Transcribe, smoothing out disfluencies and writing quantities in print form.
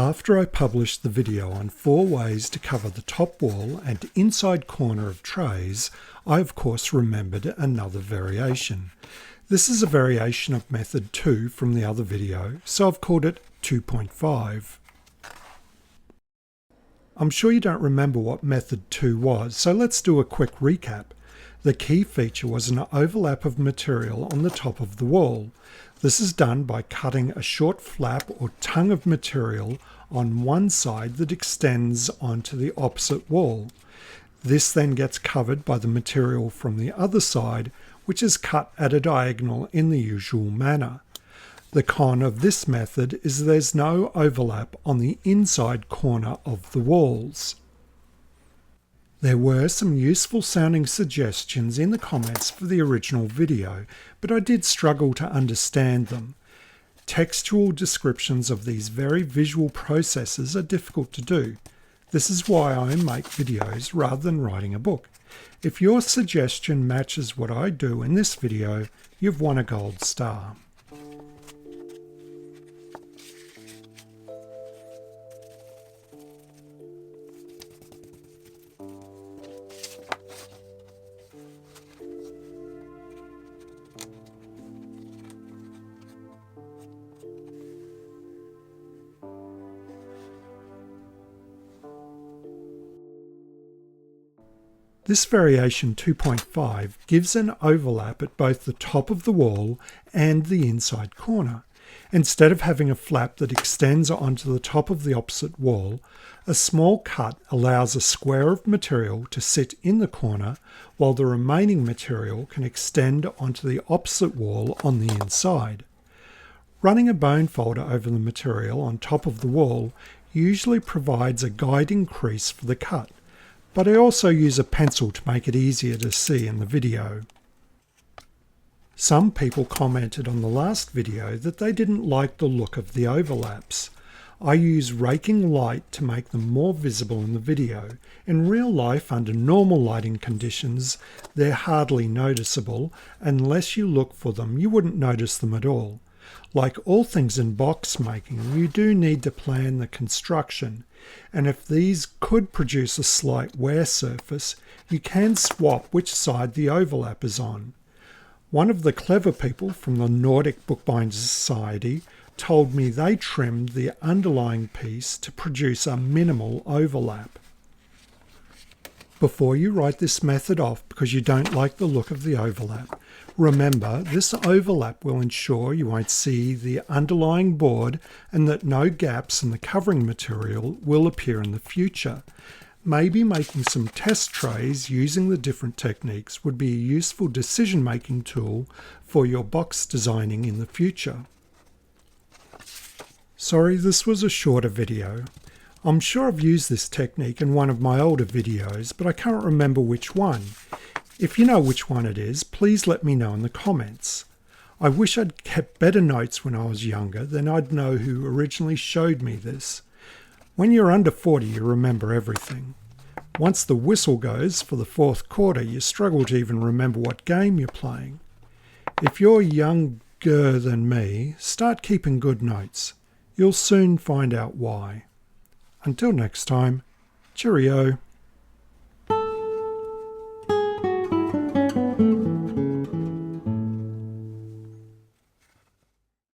After I published the video on 4 ways to cover the top wall and inside corner of trays, I of course remembered another variation. This is a variation of method 2 from the other video, so I've called it 2.5. I'm sure you don't remember what method 2 was, so let's do a quick recap. The key feature was an overlap of material on the top of the wall. This is done by cutting a short flap or tongue of material on one side that extends onto the opposite wall. This then gets covered by the material from the other side, which is cut at a diagonal in the usual manner. The con of this method is there's no overlap on the inside corner of the walls. There were some useful sounding suggestions in the comments for the original video, but I did struggle to understand them. Textual descriptions of these very visual processes are difficult to do. This is why I make videos rather than writing a book. If your suggestion matches what I do in this video, you've won a gold star. This variation 2.5 gives an overlap at both the top of the wall and the inside corner. Instead of having a flap that extends onto the top of the opposite wall, a small cut allows a square of material to sit in the corner while the remaining material can extend onto the opposite wall on the inside. Running a bone folder over the material on top of the wall usually provides a guiding crease for the cut, but I also use a pencil to make it easier to see in the video. Some people commented on the last video that they didn't like the look of the overlaps. I use raking light to make them more visible in the video. In real life, under normal lighting conditions, they're hardly noticeable. Unless you look for them, you wouldn't notice them at all. Like all things in box making, you do need to plan the construction, and if these could produce a slight wear surface, you can swap which side the overlap is on. One of the clever people from the Nordic Bookbinders Society told me they trimmed the underlying piece to produce a minimal overlap. Before you write this method off because you don't like the look of the overlap, remember this overlap will ensure you won't see the underlying board and that no gaps in the covering material will appear in the future. Maybe making some test trays using the different techniques would be a useful decision-making tool for your box designing in the future. Sorry, this was a shorter video. I'm sure I've used this technique in one of my older videos, but I can't remember which one. If you know which one it is, please let me know in the comments. I wish I'd kept better notes when I was younger, then I'd know who originally showed me this. When you're under 40, you remember everything. Once the whistle goes for the 4th quarter, you struggle to even remember what game you're playing. If you're younger than me, start keeping good notes. You'll soon find out why. Until next time, cheerio.